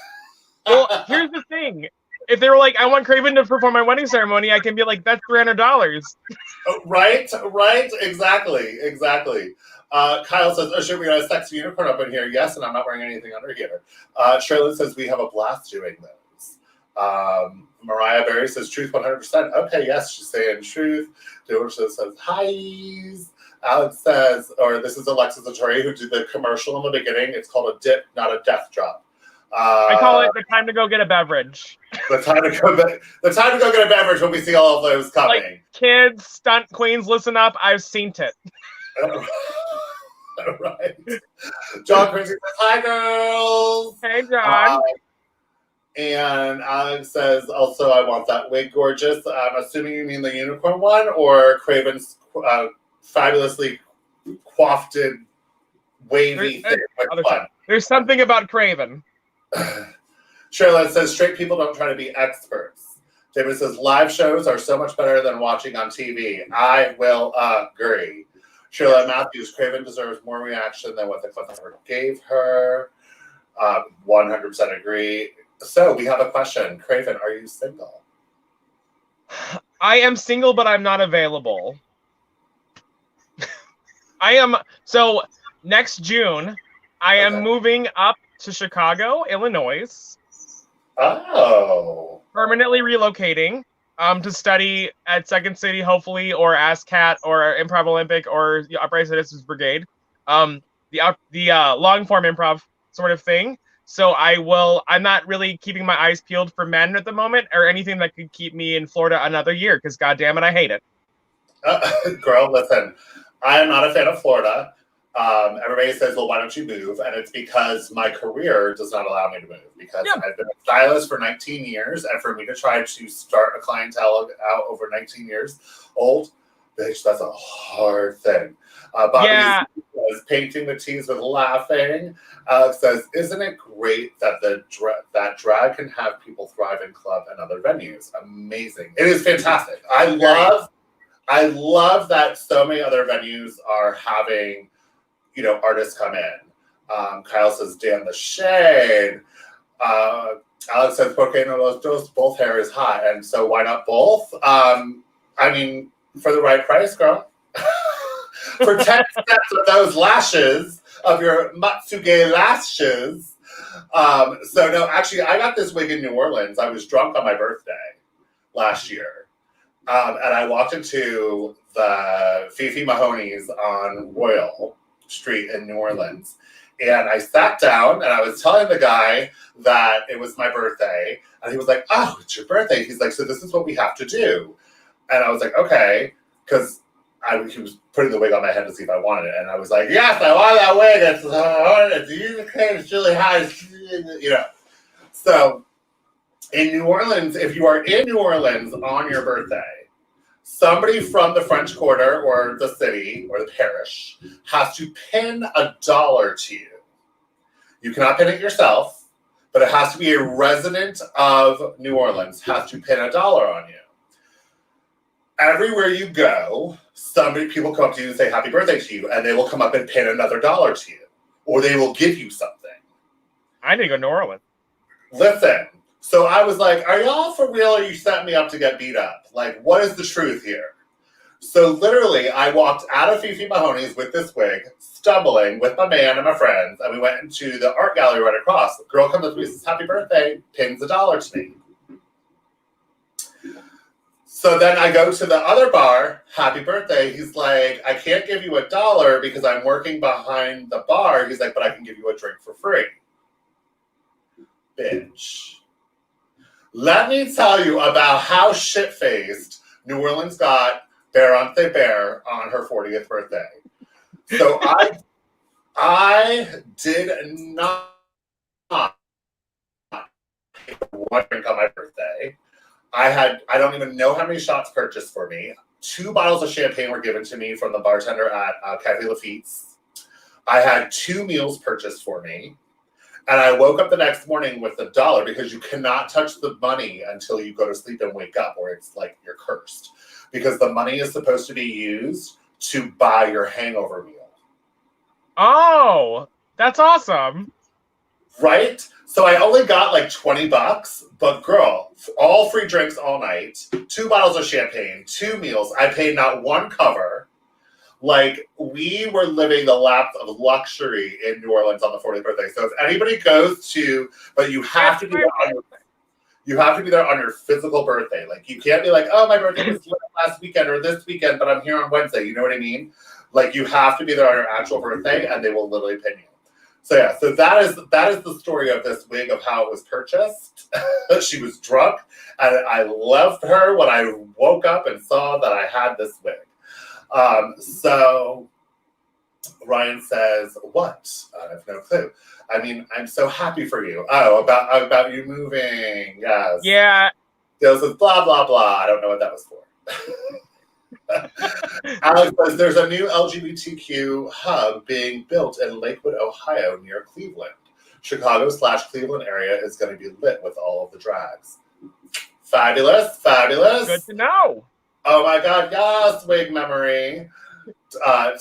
Well, here's the thing. If they were like, I want Kraven to perform my wedding ceremony, I can be like, that's $300. Right, exactly. Kyle says, oh, sure, we got a sexy unicorn up in here. Yes, and I'm not wearing anything under here. Charlotte says, we have a blast doing those. Mariah Berry says, truth 100%. Okay, yes, she's saying truth. Georgia says, highs. Alex says, or this is Alexis Atori who did the commercial in the beginning. It's called a dip, not a death drop. I call it the time to go get a beverage. The time to go get a beverage when we see all of those coming. Like, kids, stunt queens, listen up. I've seen it. Right. John Quincy says, hi, girls. Hey, John. And Alex says, also, I want that wig, gorgeous. I'm assuming you mean the unicorn one or Craven's fabulously coiffed, wavy thing. There's something about Kraven. Shirley says, straight people don't try to be experts. David says, live shows are so much better than watching on TV. I will agree. Shirley Matthews, Kraven deserves more reaction than what the cliffhanger gave her. 100% agree. So we have a question. Kraven, are you single? I am single, but I'm not available. I am. So next June, I am moving up to Chicago, Illinois. Oh. Permanently relocating to study at Second City, hopefully, or ASCAT, or Improv Olympic, or the Upright Citizens Brigade. The long form improv sort of thing. So I'm not really keeping my eyes peeled for men at the moment, or anything that could keep me in Florida another year, because goddamn it, I hate it. Girl, listen, I am not a fan of Florida. Everybody says, well, why don't you move? And it's because my career does not allow me to move, because I've been a stylist for 19 years. And for me to try to start a clientele out over 19 years old, bitch, that's a hard thing. Bobby says, painting the tees with laughing. Alex says, isn't it great that that drag can have people thrive in club and other venues? Amazing. It is fantastic. I love that so many other venues are having, artists come in. Kyle says, damn the shade. Alex says, porque no los dos, both hair is hot. And so why not both? I mean, for the right price, girl. For 10 cents of those lashes, of your Matsuge lashes. So no, actually, I got this wig in New Orleans. I was drunk on my birthday last year. And I walked into the Fifi Mahoney's on Royal Street in New Orleans. And I sat down and I was telling the guy that it was my birthday. And he was like, oh, it's your birthday. He's like, so this is what we have to do. And I was like, okay. Because he was putting the wig on my head to see if I wanted it. And I was like, yes, I want that wig. It's really high. So in New Orleans, if you are in New Orleans on your birthday, somebody from the French Quarter or the city or the parish has to pin $1 to you. You cannot pin it yourself, but it has to be a resident of New Orleans has to pin $1 on you. Everywhere you go, people come up to you and say happy birthday to you, and they will come up and pin another $1 to you, or they will give you something. I need to go to New Orleans. Listen. So I was like, are y'all for real, or you set me up to get beat up? Like, what is the truth here? So literally, I walked out of Fifi Mahoney's with this wig, stumbling with my man and my friends, and we went into the art gallery right across. The girl comes up to me and says, happy birthday, pins $1 to me. So then I go to the other bar, happy birthday. He's like, I can't give you $1 because I'm working behind the bar. He's like, but I can give you a drink for free. Bitch. Let me tell you about how shit-faced New Orleans got Berante Bear on her 40th birthday. So I did not take one drink on my birthday. I don't even know how many shots purchased for me. 2 bottles of champagne were given to me from the bartender at Cafe Lafitte's. I had 2 meals purchased for me. And I woke up the next morning with $1 because you cannot touch the money until you go to sleep and wake up, or it's like you're cursed. Because the money is supposed to be used to buy your hangover meal. Oh, that's awesome. Right? So I only got like $20, but girl, all free drinks all night, 2 bottles of champagne, 2 meals. I paid not one cover. Like, we were living the lap of luxury in New Orleans on the 40th birthday. So if anybody goes to, but you have to be there on your physical birthday. Like, you can't be like, oh, my birthday was last weekend or this weekend, but I'm here on Wednesday. You know what I mean? Like, you have to be there on your actual birthday, and they will literally pin you. So yeah, so that is the story of this wig, of how it was purchased. She was drunk, and I loved her when I woke up and saw that I had this wig. So Ryan says, what? I have no clue. I mean, I'm so happy for you. Oh, about you moving. Yes. Yeah. Deals with blah, blah, blah. I don't know what that was for. Alex says, there's a new LGBTQ hub being built in Lakewood, Ohio, near Cleveland. Chicago/Cleveland area is going to be lit with all of the drags. Fabulous, fabulous. Good to know. Oh my God, yes, wig memory.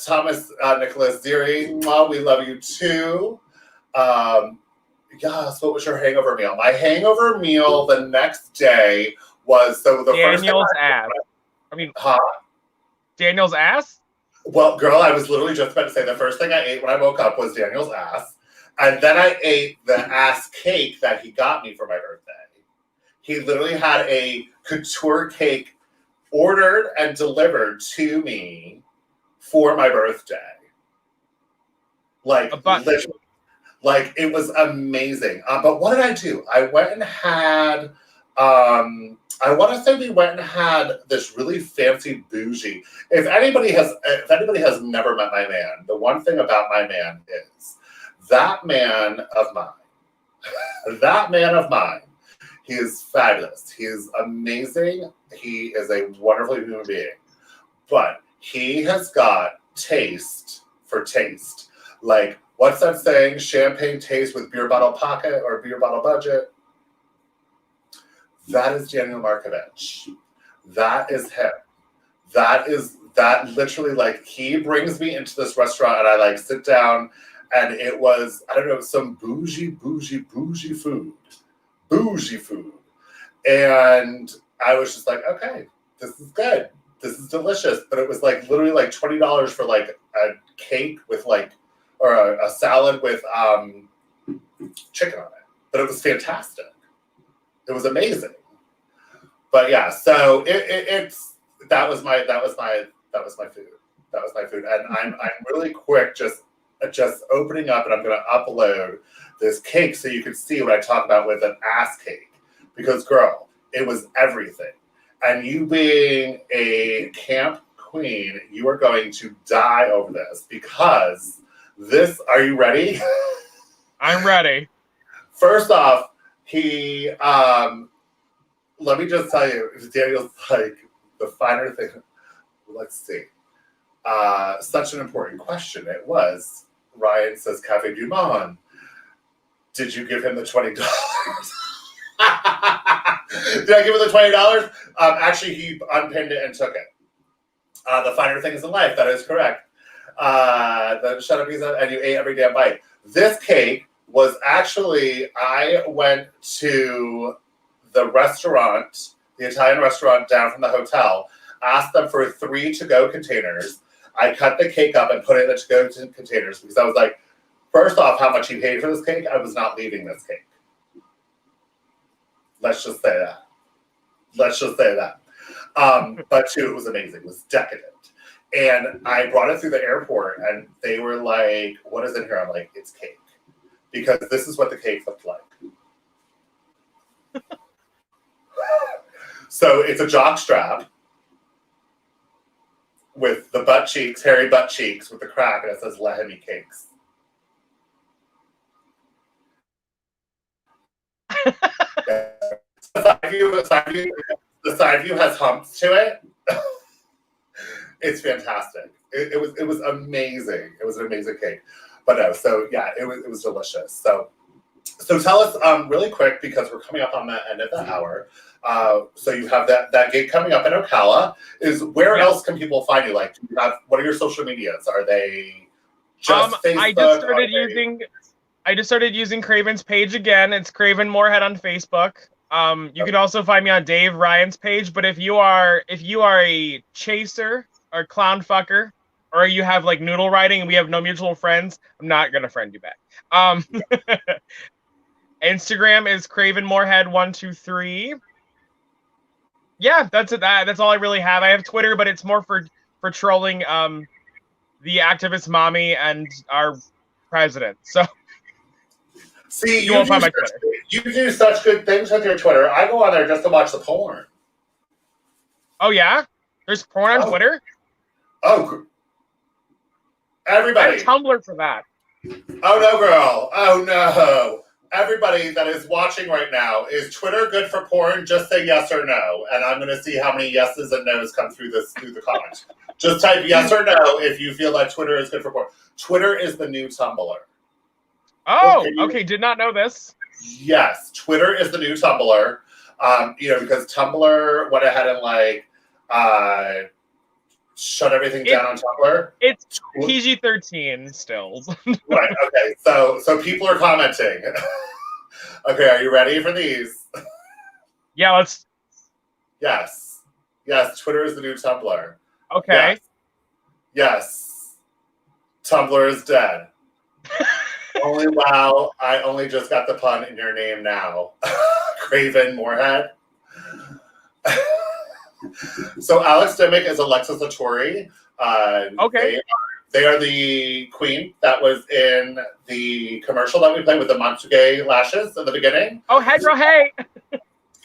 Thomas Nicholas Ziri, we love you too. Yes, what was your hangover meal? My hangover meal the next day was Daniel's ass. I mean, Daniel's ass? Well, girl, I was literally just about to say the first thing I ate when I woke up was Daniel's ass. And then I ate the ass cake that he got me for my birthday. He literally had a couture cake ordered and delivered to me for my birthday. Like, literally. Like, it was amazing. But what did I do? I went and had, I want to say we went and had this really fancy bougie. If anybody has never met my man, the one thing about my man is that man of mine, he is fabulous. He is amazing. He is a wonderful human being. But he has got taste for taste. Like, what's that saying? Champagne taste with beer bottle pocket or beer bottle budget. That is Daniel Markovich. That is him. That literally, like, he brings me into this restaurant and I like sit down and it was, I don't know, some bougie food. Bougie food. And I was just like, okay, this is good. This is delicious. But it was like literally like $20 for like a cake with like, or a salad with chicken on it. But it was fantastic. It was amazing. But yeah, so that was my food. That was my food. And I'm really quick just opening up, and I'm going to upload this cake so you can see what I talk about with an ass cake. Because girl, it was everything. And you being a camp queen, you are going to die over this because this, are you ready? I'm ready. First off, he, let me just tell you, Daniel's like the finer thing. Let's see. Such an important question. It was. Ryan says, Cafe du Monde. Did you give him the $20? Did I give him the $20? Actually, he unpinned it and took it. The finer things in life, that is correct. The shut up pizza, and you ate every damn bite. This cake was actually, I went to the restaurant, the Italian restaurant down from the hotel, asked them for 3 to-go containers. I cut the cake up and put it in the to-go containers because I was like, first off, how much he paid for this cake, I was not leaving this cake. Let's just say that. But 2, it was amazing. It was decadent. And I brought it through the airport, and they were like, what is in here? I'm like, it's cake. Because this is what the cake looked like. So it's a jock strap with the butt cheeks, hairy butt cheeks with the crack, and it says, let him eat cakes. The side view has humps to it. It's fantastic. It was amazing. It was an amazing cake. But no, so yeah, it was delicious. So tell us really quick, because we're coming up on the end of the hour. So you have that gig coming up in Ocala. Where else can people find you? Like, what are your social medias? Are they just Facebook? I just started using Kraven's page again. It's Kraven Moorehead on Facebook. You can also find me on Dave Ryan's page. But if you are a chaser or clown fucker, or you have like noodle riding and we have no mutual friends, I'm not gonna friend you back. Instagram is Kraven Moorehead 123. Yeah, that's it. That's all I really have. I have Twitter, but it's more for trolling the activist mommy and our president. So see, you won't find my Twitter. You do such good things with your Twitter. I go on there just to watch the porn. Oh yeah, there's porn on Twitter. Oh, Everybody. I'm Tumblr for that. Oh no, girl. Oh no. Everybody that is watching right now, is Twitter good for porn? Just say yes or no, and I'm going to see how many yeses and nos come through the comments. Just type yes or no if you feel like Twitter is good for porn. Twitter is the new Tumblr. Oh, okay. Did not know this. Yes, Twitter is the new Tumblr. Because Tumblr went ahead and shut everything down on Tumblr. It's PG-13 still. Right. Okay. So people are commenting. Okay, are you ready for these? Yeah, let's. Yes. Yes. Twitter is the new Tumblr. Okay. Yes. Tumblr is dead. Only wow! I only just got the pun in your name now. Kraven Moorehead. So Alex Dimmick is Alexis Latori. Okay. They are the queen that was in the commercial that we played with the Matsuge lashes in the beginning. Oh, hey, girl, hey.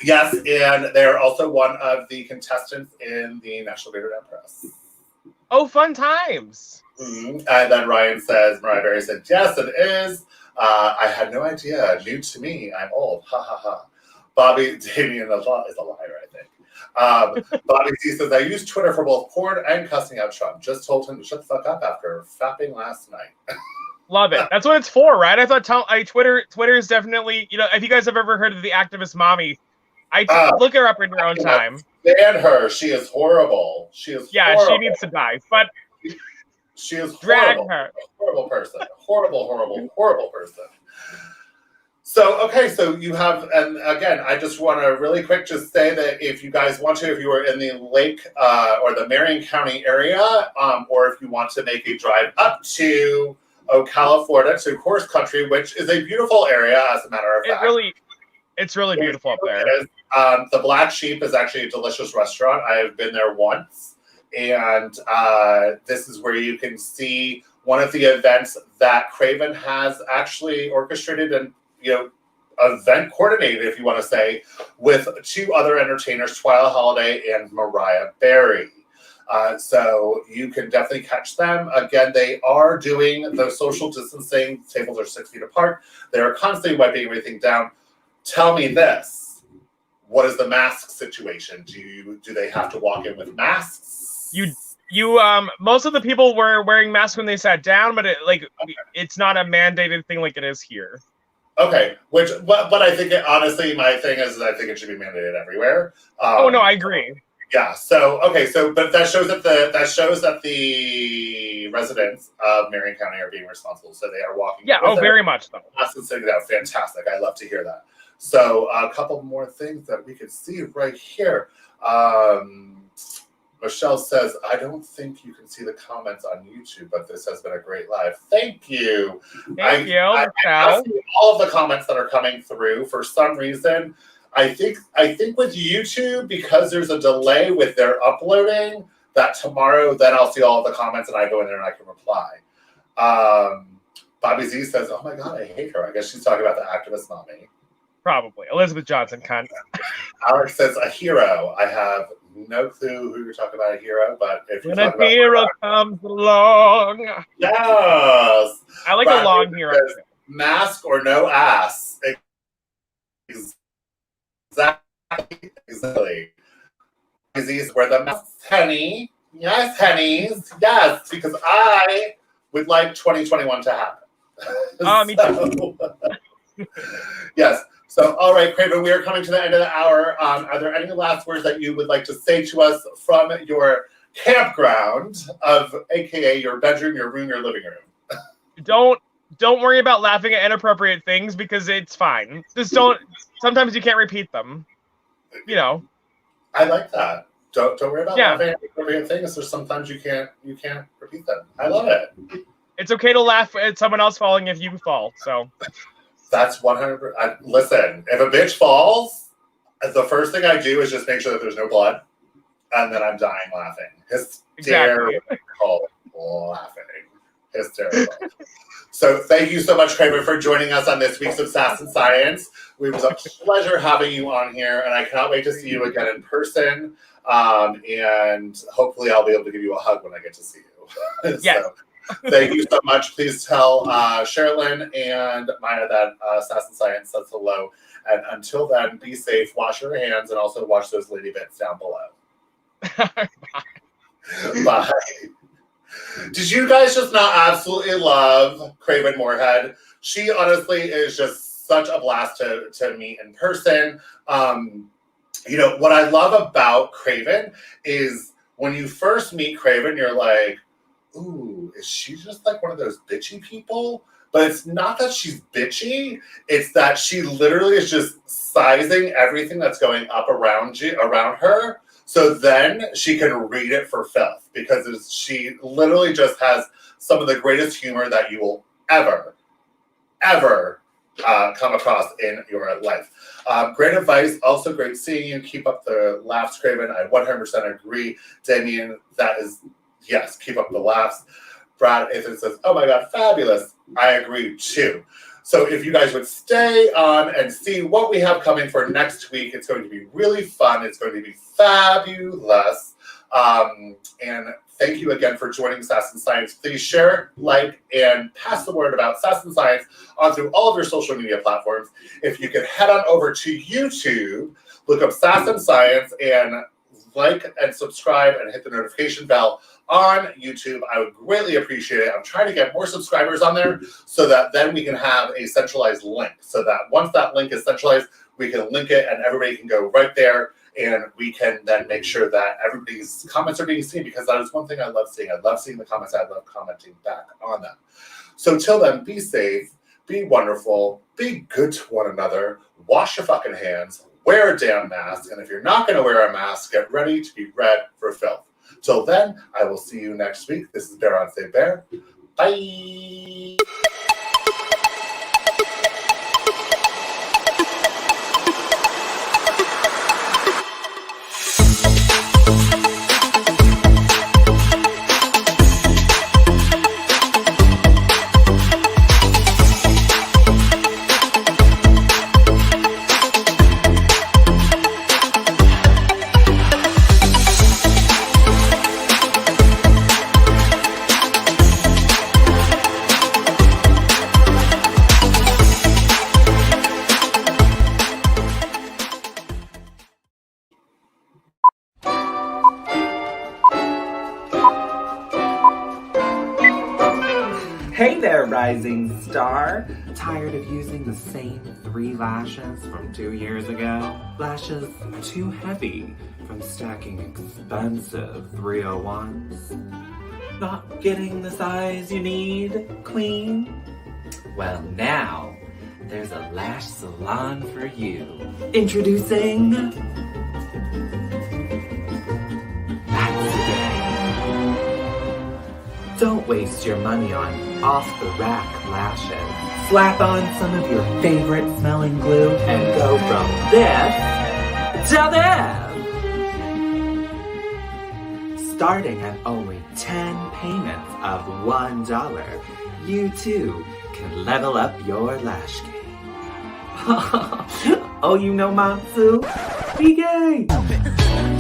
Yes, and they are also one of the contestants in the National Bearded Empress. Oh, fun times. Mm-hmm. And then Ryan says, Mariah Berry said, yes, it is. I had no idea. New to me. I'm old. Ha ha ha. Bobby Damien is a liar, I think. Bobby C says, I use Twitter for both porn and cussing out Trump. Just told him to shut the fuck up after fapping last night. Love it. That's what it's for, right? I thought Twitter is definitely, if you guys have ever heard of the activist mommy, look her up in your own time. Ban her. She is horrible. Yeah, horrible. she needs to die. But she is drag horrible. her. Horrible person. Horrible person. So, okay, so you have, and again, I just want to really quick just say that if you guys want to, if you are in the Lake or the Marion County area, or if you want to make a drive up to Ocala, Florida, to Horse Country, which is a beautiful area, as a matter of fact. It's really beautiful up there. The Black Sheep is actually a delicious restaurant. I have been there once, and this is where you can see one of the events that Kraven has actually orchestrated and event coordinated, if you want to say, with two other entertainers, Twyla Holiday and Mariah Berry. So you can definitely catch them. Again, they are doing the social distancing. Tables are 6 feet apart. They're constantly wiping everything down. Tell me this. What is the mask situation? Do they have to walk in with masks? Most of the people were wearing masks when they sat down, but it's not a mandated thing like it is here. Okay, but I think honestly, my thing is I think it should be mandated everywhere. Oh no, I agree. Yeah. So but that shows that the residents of Marion County are being responsible. So they are walking. Yeah. Very much so. That's fantastic. I love to hear that. So a couple more things that we could see right here. Michelle says, I don't think you can see the comments on YouTube, but this has been a great live. Thank you. Thank you, Michelle. I see all of the comments that are coming through. For some reason, I think with YouTube, because there's a delay with their uploading, that tomorrow then I'll see all of the comments and I go in there and I can reply. Bobby Z says, oh my God, I hate her. I guess she's talking about the activist mommy. Probably. Elizabeth Johnson, cunt. Alex says, a hero. I have no clue who you're talking about, a hero, but if you're when a hero comes along. Yes. I like a long hero. Mask or no ass. Exactly. These were the masks, honey. Yes, honeys. Yes, because I would like 2021 to happen. Me too. Yes. So, all right, Kraven, we are coming to the end of the hour. Are there any last words that you would like to say to us from your campground of, AKA your bedroom, your room, your living room? Don't worry about laughing at inappropriate things because it's fine. Just don't. Sometimes you can't repeat them. I like that. Don't worry about laughing at inappropriate things. There's sometimes you can't repeat them. I love it. It's okay to laugh at someone else falling if you fall. So. That's 100%. Listen, if a bitch falls, the first thing I do is just make sure that there's no blood, and then I'm dying laughing. Hysterical laughing. Hysterical. So thank you so much, Kraven, for joining us on this week's of Sass and Science. It was a pleasure having you on here, and I cannot wait to see you again in person. And hopefully I'll be able to give you a hug when I get to see you. Yes. Thank you so much. Please tell Sherilyn and Maya that Sass and Science says hello. And until then, be safe, wash your hands, and also wash those lady bits down below. Bye. Did you guys just not absolutely love Kraven Moorehead? She honestly is just such a blast to meet in person. What I love about Kraven is when you first meet Kraven, you're like, ooh, is she just like one of those bitchy people? But it's not that she's bitchy. It's that she literally is just sizing everything that's going up around her. So then she can read it for filth because she literally just has some of the greatest humor that you will ever come across in your life. Great advice. Also great seeing you. Keep up the laughs, Kraven. I 100% agree. Damien, that is, yes, keep up the laughs. Brad Ethan says, oh my God, fabulous. I agree too. So if you guys would stay on and see what we have coming for next week, it's going to be really fun. It's going to be fabulous. And thank you again for joining Sass and Science. Please share, like, and pass the word about Sass and Science on through all of your social media platforms. If you could head on over to YouTube, look up Sass and Science, and like and subscribe and hit the notification bell on YouTube. I would greatly appreciate it. I'm trying to get more subscribers on there so that then we can have a centralized link. So that once that link is centralized, we can link it and everybody can go right there, and we can then make sure that everybody's comments are being seen, because that is one thing I love seeing. I love seeing the comments. I love commenting back on them. So till then, be safe, be wonderful, be good to one another, wash your fucking hands, wear a damn mask, and if you're not going to wear a mask, get ready to be red for filth. Till then, I will see you next week. This is Bear on Say Bear. Bye. Hey there, rising star! Tired of using the same 3 lashes from 2 years ago? Lashes too heavy from stacking expensive 301s? Not getting the size you need, queen? Well, now there's a lash salon for you. Introducing Don't waste your money on off-the-rack lashes. Slap on some of your favorite smelling glue and go from this to this. Starting at only 10 payments of $1, you too can level up your lash game. Oh, you know Mansu? Be gay!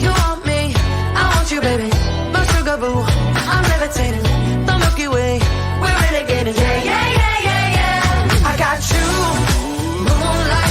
You want me, I want you, baby. My sugar boo, I'm levitating. The Milky Way, we're renegading. Yeah, yeah, yeah, yeah, yeah. I got you, moonlight.